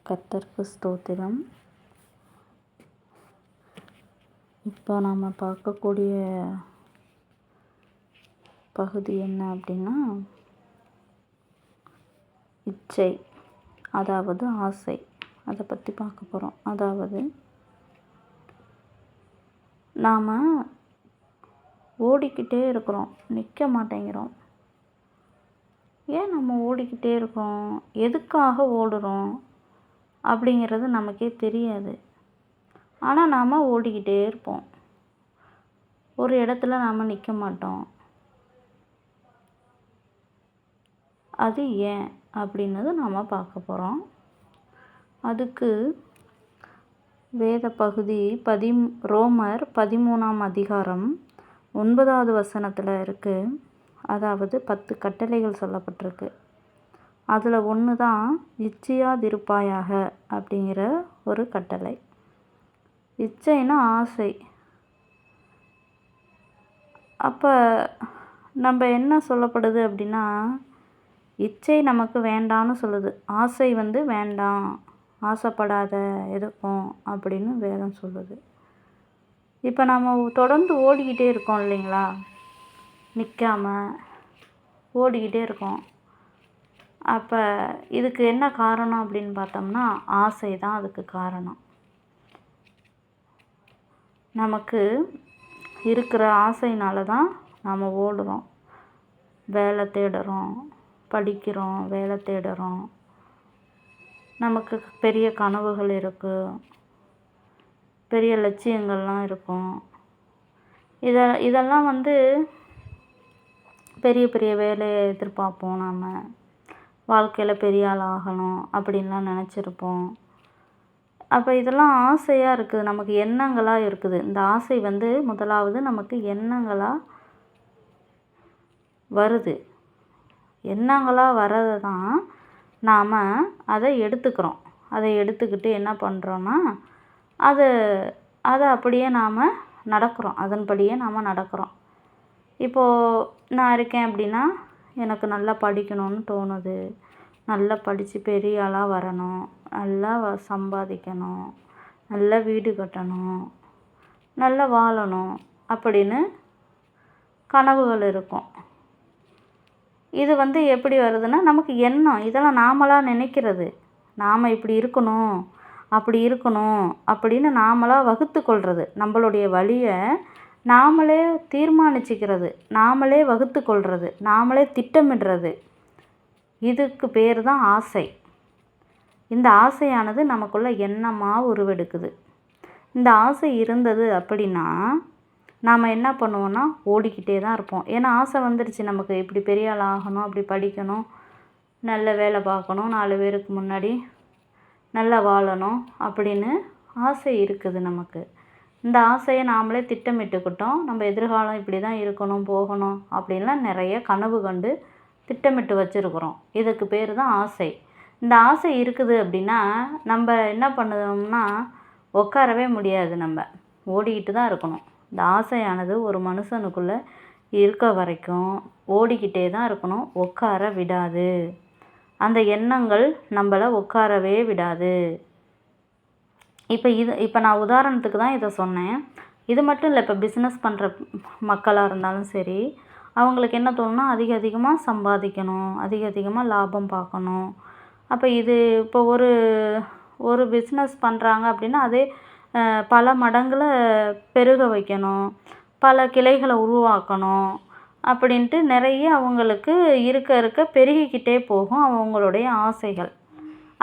கர்த்தருக்கு ஸ்தோத்திரம். இப்போ நாம் பார்க்கக்கூடிய பகுதி என்ன அப்படின்னா, இச்சை, அதாவது ஆசை. அதை பற்றி பார்க்க போகிறோம். அதாவது நாம் ஓடிக்கிட்டே இருக்கிறோம், நிற்க மாட்டேங்கிறோம். ஏன் நம்ம ஓடிக்கிட்டே இருக்கோம், எதுக்காக ஓடுறோம் அப்படிங்கிறது நமக்கே தெரியாது. ஆனால் நாம் ஓடிக்கிட்டே இருப்போம். ஒரு இடத்துல நாம் நிற்க மாட்டோம். அது ஏன் அப்படின்னது நாம் பார்க்க போகிறோம். அதுக்கு வேத பகுதி ரோமர் 13ஆம் அதிகாரம் 9வது வசனத்தில் இருக்குது. அதாவது 10 கட்டளைகள் சொல்லப்பட்டிருக்கு. அதில் ஒன்று தான் இச்சையாதிருப்பாயாக அப்படிங்கிற ஒரு கட்டளை. இச்சைனா ஆசை. அப்போ நம்ம என்ன சொல்லப்படுது அப்படின்னா, இச்சை நமக்கு வேண்டான்னு சொல்லுது, ஆசை வேண்டாம், ஆசைப்படாத எதுக்கும் அப்படின்னு வேதம் சொல்லுது. இப்போ நம்ம தொடர்ந்து ஓடிக்கிட்டே இருக்கோம் இல்லைங்களா, நிற்காம ஓடிக்கிட்டே இருக்கோம். அப்போ இதுக்கு என்ன காரணம் அப்படின்னு பார்த்தோம்னா, ஆசை தான் அதுக்கு காரணம். நமக்கு இருக்கிற ஆசையினால தான் நாம் ஓடுறோம், வேலை தேடுறோம், படிக்கிறோம், வேலை தேடுறோம். நமக்கு பெரிய கனவுகள் இருக்குது, பெரிய லட்சியங்கள்லாம் இருக்கும். இதெல்லாம் பெரிய பெரிய வேலையை எதிர்பார்ப்போம். நாம் வாழ்க்கையில் பெரிய ஆள் ஆகணும் அப்படின்லாம் நினச்சிருப்போம். அப்போ இதெல்லாம் ஆசையாக இருக்குது, நமக்கு எண்ணங்களாக இருக்குது. இந்த ஆசை முதலாவது நமக்கு எண்ணங்களாக வருது. எண்ணங்களாக வர்றது தான் நாம் அதை எடுத்துக்கிறோம். அதை எடுத்துக்கிட்டு என்ன பண்ணுறோன்னா, அதை அப்படியே நாம் நடக்கிறோம், அதன்படியே நாம் நடக்கிறோம். இப்போது நான் இருக்கேன் அப்படின்னா, எனக்கு நல்லா படிக்கணும்னு தோணுது, நல்லா படித்து பெரிய ஆளாக வரணும், நல்லா சம்பாதிக்கணும், நல்லா வீடு கட்டணும், நல்லா வாழணும் அப்படின்னு கனவுகள் இருக்கும். இது எப்படி வருதுன்னா, நமக்கு எண்ணம். இதெல்லாம் நாமளாக நினைக்கிறது. நாம் இப்படி இருக்கணும், அப்படி இருக்கணும் அப்படின்னு நாமளாக வகுத்து கொள்வது. நம்மளுடைய வழியை நாமளே தீர்மானிச்சுக்கிறது, நாமளே வகுத்து கொள்வது, நாமளே திட்டமிடுறது. இதுக்கு பேர் தான் ஆசை. இந்த ஆசையானது நமக்குள்ள எண்ணமாக உருவெடுக்குது. இந்த ஆசை இருந்தது அப்படின்னா நாம் என்ன பண்ணுவோன்னா, ஓடிக்கிட்டே தான் இருப்போம். ஏன்னா ஆசை வந்துடுச்சு நமக்கு, இப்படி பெரிய ஆள் ஆகணும், அப்படி படிக்கணும், நல்ல வேலை பார்க்கணும், 4 பேருக்கு முன்னாடி நல்லா வாழணும் அப்படின்னு ஆசை இருக்குது நமக்கு. இந்த ஆசையை நாமளே திட்டமிட்டுக்கிட்டோம். நம்ம எதிர்காலம் இப்படி தான் இருக்கணும், போகணும் அப்படின்லாம் நிறைய கனவு கண்டு திட்டமிட்டு வச்சுருக்குறோம். இதுக்கு பேர் தான் ஆசை. இந்த ஆசை இருக்குது அப்படின்னா நம்ம என்ன பண்ணுவோம்னா, உட்காரவே முடியாது, நம்ம ஓடிக்கிட்டு தான் இருக்கணும். இந்த ஆசையானது ஒரு மனுஷனுக்குள்ளே இருக்க வரைக்கும் ஓடிக்கிட்டே தான் இருக்கணும், உட்கார விடாது. அந்த எண்ணங்கள் நம்மளை உட்காரவே விடாது. இப்போ நான் உதாரணத்துக்கு தான் இதை சொன்னேன். இது மட்டும் இல்லை, இப்போ பிஸ்னஸ் பண்ணுற மக்களாக இருந்தாலும் சரி, அவங்களுக்கு என்ன தோணுன்னா, அதிகமாக சம்பாதிக்கணும், அதிகமாக லாபம் பார்க்கணும். அப்போ இப்போ ஒரு பிஸ்னஸ் பண்ணுறாங்க அப்படின்னா, அதே பல மடங்கில் பெருக வைக்கணும், பல கிளைகளை உருவாக்கணும் அப்படின்ட்டு நிறைய அவங்களுக்கு இருக்க பெருகிக்கிட்டே போகும் அவங்களுடைய ஆசைகள்.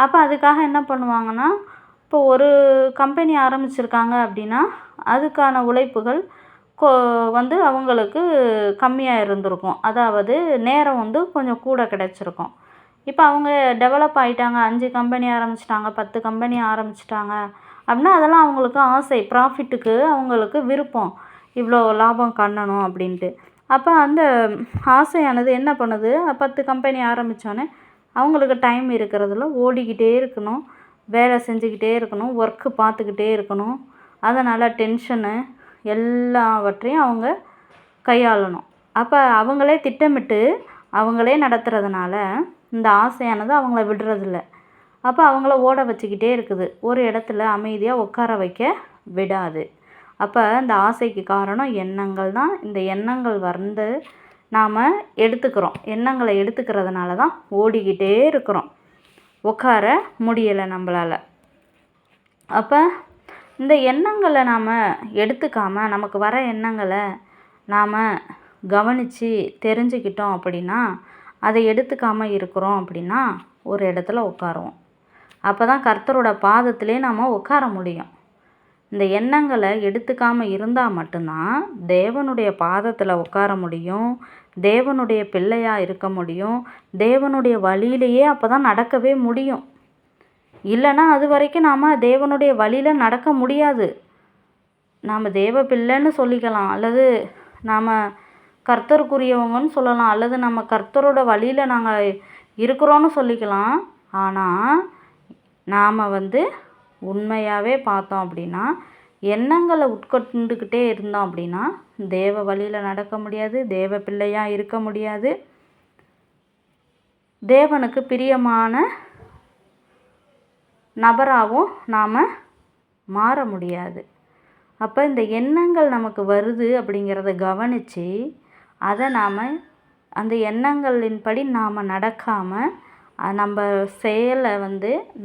அப்போ அதுக்காக என்ன பண்ணுவாங்கன்னா, இப்போ ஒரு கம்பெனி ஆரம்பிச்சிருக்காங்க அப்படின்னா அதுக்கான உழைப்புகள் அவங்களுக்கு கம்மியாக இருந்திருக்கும். அதாவது நேரம் கொஞ்சம் கூட கிடச்சிருக்கும். இப்போ அவங்க டெவலப் ஆகிட்டாங்க, 5 கம்பெனி ஆரம்பிச்சிட்டாங்க, 10 கம்பெனி ஆரம்பிச்சிட்டாங்க அப்படின்னா அதெல்லாம் அவங்களுக்கு ஆசை, ப்ராஃபிட்டுக்கு அவங்களுக்கு விருப்பம், இவ்வளோ லாபம் காணணும் அப்படின்ட்டு. அப்போ அந்த ஆசையானது என்ன பண்ணுது, 10 கம்பெனி ஆரம்பித்தோன்னே அவங்களுக்கு டைம் இருக்கிறதுல ஓடிக்கிட்டே இருக்கணும், வேலை செஞ்சுக்கிட்டே இருக்கணும், ஒர்க்கு பார்த்துக்கிட்டே இருக்கணும். அதனால் டென்ஷனு எல்லாவற்றையும் அவங்க கையாளணும். அப்போ அவங்களே திட்டமிட்டு அவங்களே நடத்துறதுனால இந்த ஆசையானது அவங்கள விடுறதில்ல. அப்போ அவங்கள ஓட வச்சுக்கிட்டே இருக்குது, ஒரு இடத்துல அமைதியாக உட்கார வைக்க விடாது. அப்போ இந்த ஆசைக்கு காரணம் எண்ணங்கள் தான். இந்த எண்ணங்கள் வந்து நாம் எடுத்துக்கிறோம், எண்ணங்களை எடுத்துக்கிறதுனால தான் ஓடிக்கிட்டே இருக்கிறோம், உட்கார முடியலை நம்மளால். அப்போ இந்த எண்ணங்களை நாம் எடுத்துக்காமல் நமக்கு வர எண்ணங்களை நாம் கவனித்து தெரிஞ்சுக்கிட்டோம் அப்படின்னா, அதை எடுத்துக்காமல் இருக்கிறோம் அப்படின்னா ஒரு இடத்துல உட்காருவோம். அப்போ தான் கர்த்தரோட பாதத்திலே நாம் உட்கார முடியும். இந்த எண்ணங்களை எடுத்துக்காமல் இருந்தால் மட்டும்தான் தேவனுடைய பாதத்தில் உட்கார முடியும், தேவனுடைய பிள்ளையாக இருக்க முடியும், தேவனுடைய வழியிலேயே அப்போ தான் நடக்கவே முடியும். இல்லைன்னா அது வரைக்கும் நாம் தேவனுடைய வழியில் நடக்க முடியாது. நாம் தேவ பிள்ளைன்னு சொல்லிக்கலாம், அல்லது நாம் கர்த்தருக்குரியவங்கன்னு சொல்லலாம், அல்லது நம்ம கர்த்தரோட வழியில் நாங்கள் இருக்கிறோன்னு சொல்லிக்கலாம். ஆனால் நாம் உண்மையாகவே பார்த்தோம் அப்படின்னா எண்ணங்களை உட்கொண்டுக்கிட்டே இருந்தோம் அப்படின்னா தேவ வழியில் நடக்க முடியாது, தேவ பிள்ளையாக இருக்க முடியாது, தேவனுக்கு பிரியமான நபராகவும் நாம் மாற முடியாது. அப்போ இந்த எண்ணங்கள் நமக்கு வருது அப்படிங்கிறத கவனித்து அதை நாம் அந்த எண்ணங்களின்படி நாம் நடக்காமல் நம்ம செயலை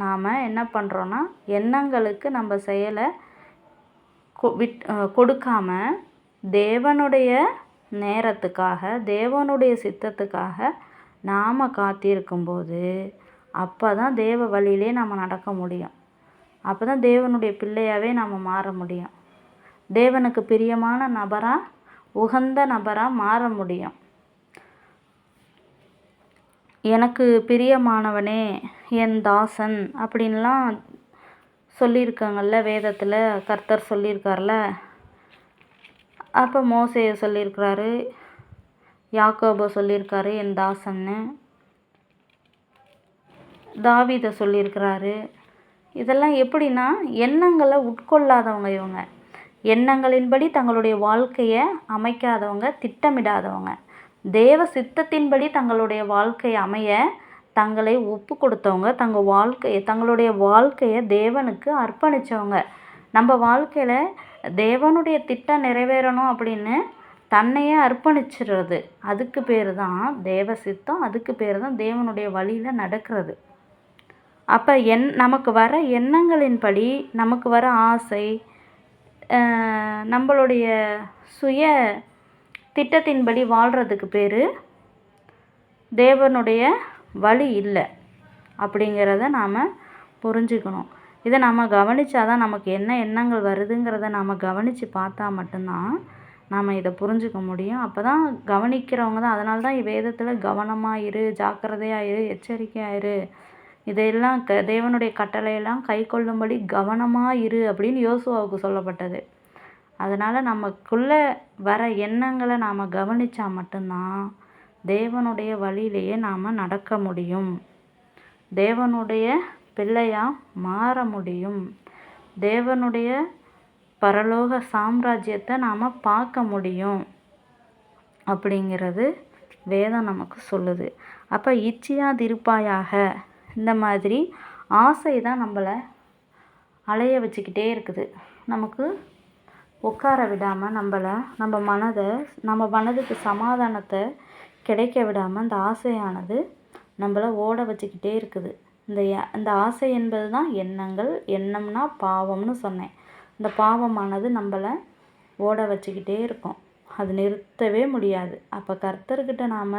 நாம் என்ன பண்ணுறோன்னா எண்ணங்களுக்கு நம்ம செயலை கொடுக்காம தேவனுடைய நேரத்துக்காக, தேவனுடைய சித்தத்துக்காக நாம் காத்திருக்கும்போது அப்போ தான் தேவ வழியிலே நம்ம நடக்க முடியும். அப்போ தான் தேவனுடைய பிள்ளையாகவே நாம் மாற முடியும், தேவனுக்கு பிரியமான நபராக, உகந்த நபராக மாற முடியும். எனக்கு பிரியமானவனே என் தாசன் அப்படின்லாம் சொல்லியிருக்காங்கல்ல வேதத்தில், கர்த்தர் சொல்லியிருக்கார்ல. அப்போ மோசேயை சொல்லியிருக்கிறாரு, யாக்கோபை சொல்லியிருக்காரு என் தாசன்னு, தாவீதை சொல்லியிருக்கிறாரு. இதெல்லாம் எப்படின்னா எண்ணங்களை உட்கொள்ளாதவங்க இவங்க, எண்ணங்களின்படி தங்களுடைய வாழ்க்கையை அமைக்காதவங்க, திட்டமிடாதவங்க, தேவ சித்தத்தின்படி தங்களுடைய வாழ்க்கையை அமைய தங்களை ஒப்பு கொடுத்தவங்க, தங்களுடைய வாழ்க்கையை தேவனுக்கு அர்ப்பணித்தவங்க. நம்ம வாழ்க்கையில் தேவனுடைய திட்டம் நிறைவேறணும் அப்படின்னு தன்னையே அர்ப்பணிச்சிடுறது, அதுக்கு பேர் தான் தேவ சித்தம், அதுக்கு பேர் தான் தேவனுடைய வழியில் நடக்கிறது. அப்போ நமக்கு வர எண்ணங்களின்படி நமக்கு வர ஆசை, நம்மளுடைய சுய திட்டத்தின்படி வாழ்கிறதுக்கு பேர் தேவனுடைய வழி இல்லை அப்படிங்கிறத நாம் புரிஞ்சுக்கணும். இதை நம்ம கவனித்தாதான் நமக்கு என்ன எண்ணங்கள் வருதுங்கிறத நாம் கவனித்து பார்த்தா மட்டும்தான் நாம் இதை புரிஞ்சுக்க முடியும். அப்போ தான் கவனிக்கிறவங்க தான். அதனால தான் வேதத்தில் கவனமாக இரு, ஜாக்கிரதையாக இரு, எச்சரிக்கையாக இரு, இதையெல்லாம் தேவனுடைய கட்டளையெல்லாம் கை கொள்ளும்படி கவனமாக இரு அப்படின்னு யோசுவாவுக்கு சொல்லப்பட்டது. அதனால் நமக்குள்ளே வர எண்ணங்களை நாம் கவனித்தா மட்டும்தான் தேவனுடைய வழியிலேயே நாம் நடக்க முடியும், தேவனுடைய பிள்ளையாக மாற முடியும், தேவனுடைய பரலோக சாம்ராஜ்யத்தை நாம் பார்க்க முடியும் அப்படிங்கிறது வேதம் நமக்கு சொல்லுது. அப்போ இச்சியாதிருப்பாயாக, இந்த மாதிரி ஆசை தான் நம்மளை அலைய வச்சுக்கிட்டே இருக்குது, நமக்கு உட்கார விடாமல் நம்ம மனதுக்கு சமாதானத்தை கிடைக்க விடாமல் இந்த ஆசையானது நம்மளை ஓட வச்சுக்கிட்டே இருக்குது. இந்த ஆசை என்பது தான் எண்ணங்கள். எண்ணம்னா பாவம்னு சொன்னேன். இந்த பாவமானது நம்மளை ஓட வச்சுக்கிட்டே இருக்கும், அது நிறுத்தவே முடியாது. அப்போ கர்த்தர்கிட்ட நாம்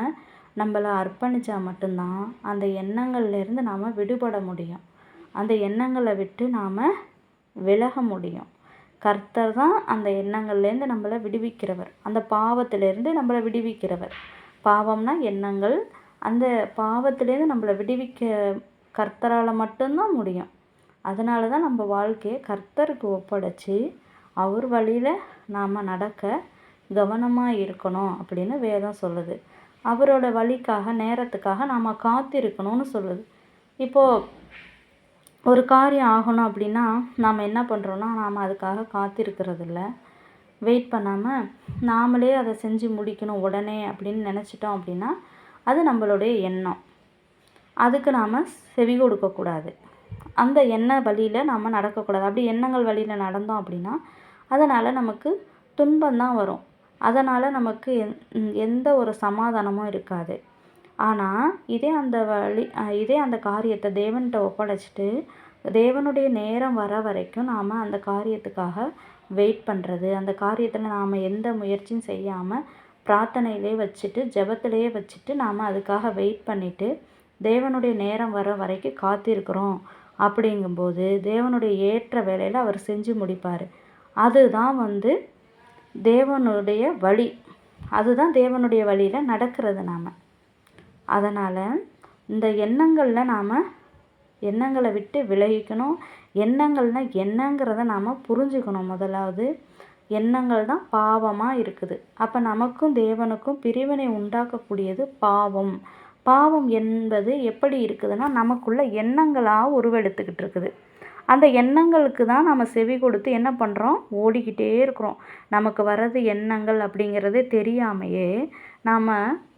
நம்மளை அர்ப்பணித்தா மட்டும்தான் அந்த எண்ணங்கள்லேருந்து நாம் விடுபட முடியும், அந்த எண்ணங்களை விட்டு நாம் விலக முடியும். கர்த்தர் தான் அந்த எண்ணங்கள்லேருந்து நம்மளை விடுவிக்கிறவர், அந்த பாவத்திலேருந்து நம்மளை விடுவிக்கிறவர். பாவம்னா எண்ணங்கள், அந்த பாவத்திலேருந்து நம்மளை விடுவிக்க கர்த்தரால் மட்டும்தான் முடியும். அதனால தான் நம்ம வாழ்க்கையை கர்த்தருக்கு ஒப்படைச்சி அவர் வழியில் நாம் நடக்க கவனமாக இருக்கணும் அப்படின்னு வேதம் சொல்லுது. அவரோட வழிக்காக, நேரத்துக்காக நாம் காத்திருக்கணும்னு சொல்லுது. இப்போது ஒரு காரியம் ஆகணும் அப்படின்னா நாம் என்ன பண்ணுறோன்னா, நாம் அதுக்காக காத்திருக்கிறதில்ல, வெயிட் பண்ணாமல் நாமளே அதை செஞ்சு முடிக்கணும் உடனே அப்படின்னு நினச்சிட்டோம் அப்படின்னா அது நம்மளுடைய எண்ணம். அதுக்கு நாம் செவி கொடுக்கக்கூடாது. அந்த எண்ண வழியில் நம்ம நடக்கக்கூடாது. அப்படி எண்ணங்கள் வழியில் நடந்தோம் அப்படின்னா அதனால் நமக்கு துன்பம் தான் வரும். அதனால் நமக்கு எந்த ஒரு சமாதானமும் இருக்காது. ஆனால் இதே அந்த காரியத்தை தேவன்கிட்ட ஒப்படைச்சிட்டு தேவனுடைய நேரம் வர வரைக்கும் நாம் அந்த காரியத்துக்காக வெயிட் பண்ணுறது, அந்த காரியத்தில் நாம் எந்த முயற்சியும் செய்யாமல் பிரார்த்தனையிலே வச்சுட்டு ஜெபத்திலேயே வச்சுட்டு நாம் அதுக்காக வெயிட் பண்ணிவிட்டு தேவனுடைய நேரம் வர வரைக்கும் காத்திருக்கிறோம் அப்படிங்கும்போது தேவனுடைய ஏற்ற வேலையில் அவர் செஞ்சு முடிப்பார். அதுதான் தேவனுடைய வழி. அதுதான் தேவனுடைய வழியில் நடக்கிறது நாம். அதனால் இந்த எண்ணங்களை விட்டு விலகிக்கணும். எண்ணங்கள்னால் என்னங்கிறத நாம் புரிஞ்சுக்கணும். முதலாவது எண்ணங்கள் தான் பாவமாக இருக்குது. அப்போ நமக்கும் தேவனுக்கும் பிரிவினை உண்டாக்கக்கூடியது பாவம். பாவம் என்பது எப்படி இருக்குதுன்னா நமக்குள்ள எண்ணங்களாக உருவெடுத்துக்கிட்டு இருக்குது. அந்த எண்ணங்களுக்கு தான் நம்ம செவி கொடுத்து என்ன பண்ணுறோம், ஓடிக்கிட்டே இருக்கிறோம். நமக்கு வர்றது எண்ணங்கள் அப்படிங்கிறதே தெரியாமையே நாம்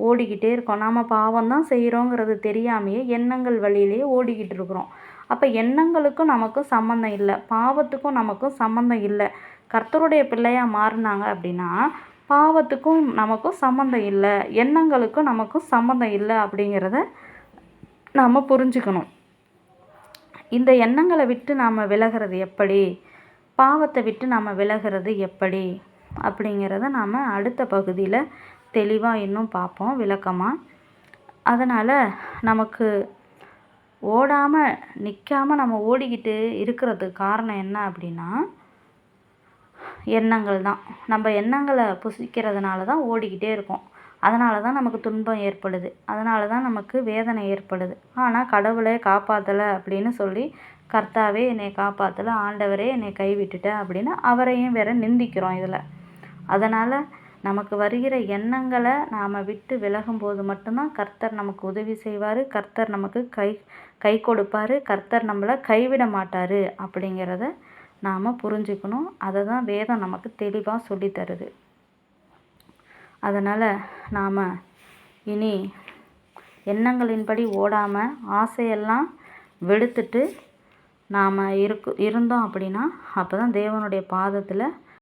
ஓடிக்கிட்டே இருக்கோம். நாம் பாவம் தான் செய்கிறோங்கிறது தெரியாமையே எண்ணங்கள் வழியிலேயே ஓடிக்கிட்டு இருக்கிறோம். அப்போ எண்ணங்களுக்கும் நமக்கும் சம்மந்தம் இல்லை, பாவத்துக்கும் நமக்கும் சம்மந்தம் இல்லை. கர்த்தருடைய பிள்ளையாக மாறினாங்க அப்படின்னா பாவத்துக்கும் நமக்கும் சம்மந்தம் இல்லை, எண்ணங்களுக்கும் நமக்கும் சம்மந்தம் இல்லை அப்படிங்கிறத நாம் புரிஞ்சுக்கணும். இந்த எண்ணங்களை விட்டு நாம் விலகிறது எப்படி, பாவத்தை விட்டு நாம் விலகிறது எப்படி அப்படிங்கிறத நாம் அடுத்த பகுதியில் தெளிவாக இன்னும் பார்ப்போம் விளக்கமாக. அதனால் நமக்கு ஓடாமல் நிற்காமல் நம்ம ஓடிக்கிட்டு இருக்கிறதுக்கு காரணம் என்ன அப்படின்னா எண்ணங்கள் தான். நம்ம எண்ணங்களை புசிக்கிறதுனால தான் ஓடிக்கிட்டே இருக்கோம். அதனால தான் நமக்கு துன்பம் ஏற்படுது, அதனால தான் நமக்கு வேதனை ஏற்படுது. ஆனால் கடவுளே காப்பாற்றலை அப்படின்னு சொல்லி கர்த்தாவே என்னை காப்பாற்றலை, ஆண்டவரே என்னை கைவிட்டுட்ட அப்படின்னு அவரையும் வேற நிந்திக்கிறோம் இதில். அதனால் நமக்கு வருகிற எண்ணங்களை நாம் விட்டு விலகும்போது மட்டும்தான் கர்த்தர் நமக்கு உதவி செய்வார், கர்த்தர் நமக்கு கை கொடுப்பார், கர்த்தர் நம்மளை கைவிட மாட்டார் அப்படிங்கிறத நாம் புரிஞ்சுக்கணும். அதை தான் வேதம் நமக்கு தெளிவாக சொல்லித்தருது. அதனால் நாம் இனி எண்ணங்களின்படி ஓடாமல் ஆசையெல்லாம் வெளுத்துட்டு நாம் இருந்தோம் அப்படின்னா அப்போ தான் தேவனுடைய பாதத்தில்